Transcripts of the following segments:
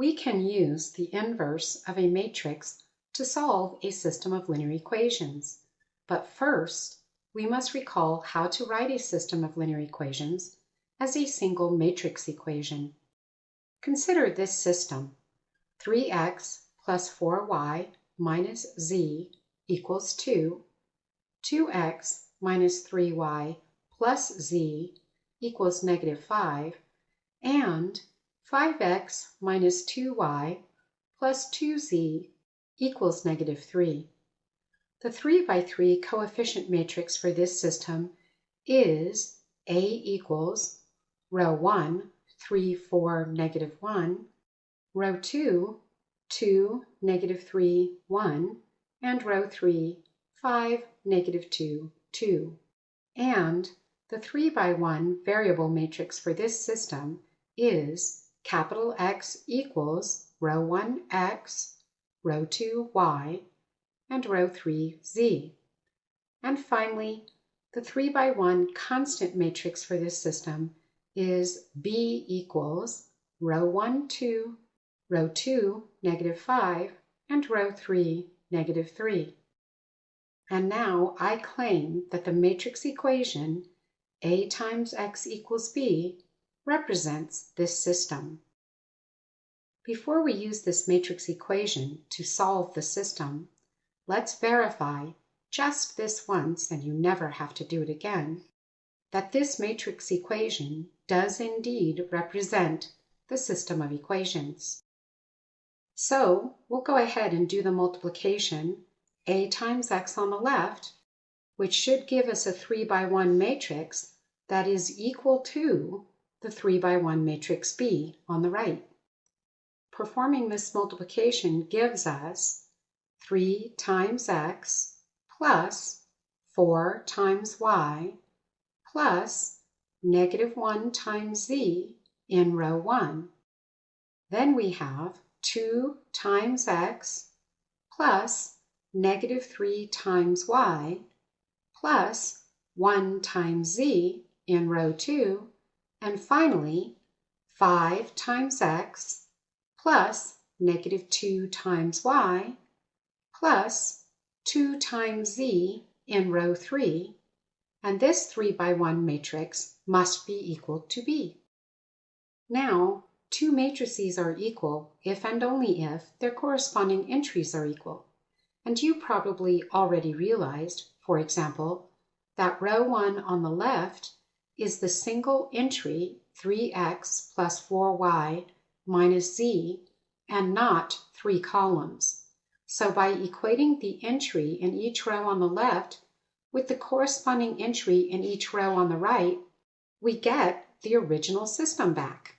We can use the inverse of a matrix to solve a system of linear equations. But first, we must recall how to write a system of linear equations as a single matrix equation. Consider this system: 3x plus 4y minus z equals 2, 2x minus 3y plus z equals negative 5, and 5x minus 2y plus 2z equals negative 3. The 3 by 3 coefficient matrix for this system is A equals row 1, 3, 4, negative 1, row 2, 2, negative 3, 1, and row 3, 5, negative 2, 2. And the 3 by 1 variable matrix for this system is capital X equals row 1 x, row 2 y, and row 3 z. And finally, the 3 by 1 constant matrix for this system is B equals row 1 2, row 2 negative 5, and row 3 negative 3. And now I claim that the matrix equation A times x equals B represents this system. Before we use this matrix equation to solve the system, let's verify just this once, and you never have to do it again, that this matrix equation does indeed represent the system of equations. So we'll go ahead and do the multiplication A times x on the left, which should give us a 3 by 1 matrix that is equal to the 3 by 1 matrix B on the right. Performing this multiplication gives us 3 times x plus 4 times y plus negative 1 times z in row 1. Then we have 2 times x plus negative 3 times y plus 1 times z in row 2, and finally 5 times x plus negative 2 times y plus 2 times z in row 3, and this 3 by 1 matrix must be equal to B. Now, two matrices are equal if and only if their corresponding entries are equal. And you probably already realized, for example, that row 1 on the left is the single entry 3x plus 4y minus z and not 3 columns. So by equating the entry in each row on the left with the corresponding entry in each row on the right, we get the original system back.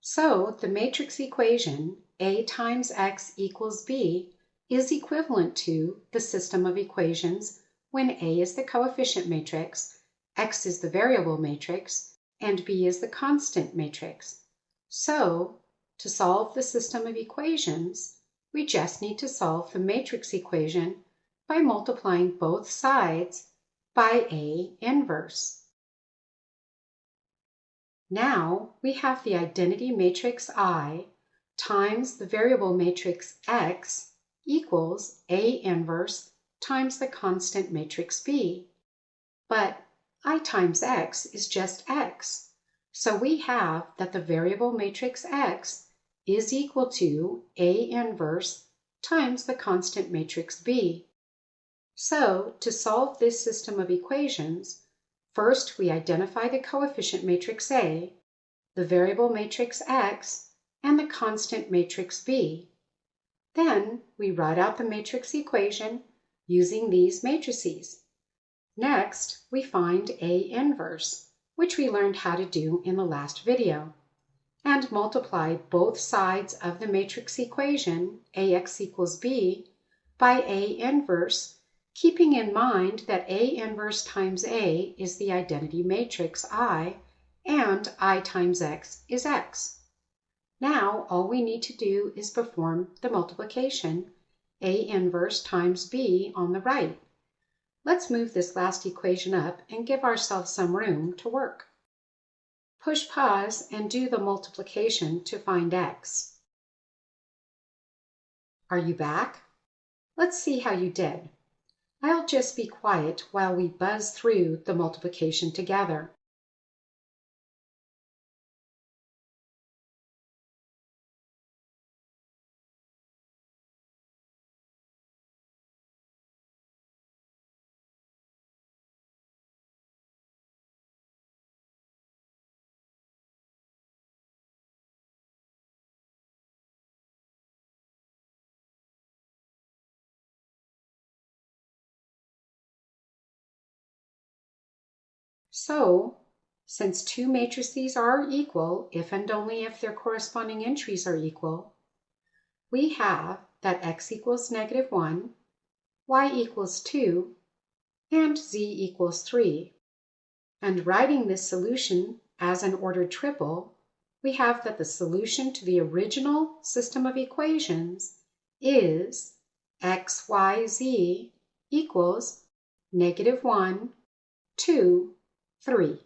So the matrix equation A times x equals B is equivalent to the system of equations when A is the coefficient matrix, x is the variable matrix, and B is the constant matrix. So, to solve the system of equations, we just need to solve the matrix equation by multiplying both sides by A inverse. Now we have the identity matrix I times the variable matrix x equals A inverse times the constant matrix B. But I times x is just x, so we have that the variable matrix x is equal to A inverse times the constant matrix B. So to solve this system of equations, first we identify the coefficient matrix A, the variable matrix x, and the constant matrix B. Then we write out the matrix equation using these matrices. Next, we find A inverse, which we learned how to do in the last video, and multiply both sides of the matrix equation AX equals B by A inverse, keeping in mind that A inverse times A is the identity matrix I, and I times x is x. Now all we need to do is perform the multiplication A inverse times B on the right. Let's move this last equation up and give ourselves some room to work. Push pause and do the multiplication to find x. Are you back? Let's see how you did. I'll just be quiet while we buzz through the multiplication together. So, since two matrices are equal if and only if their corresponding entries are equal, we have that x equals -1, y equals 2, and z equals 3. And writing this solution as an ordered triple, we have that the solution to the original system of equations is x, y, z equals -1, 2, 3.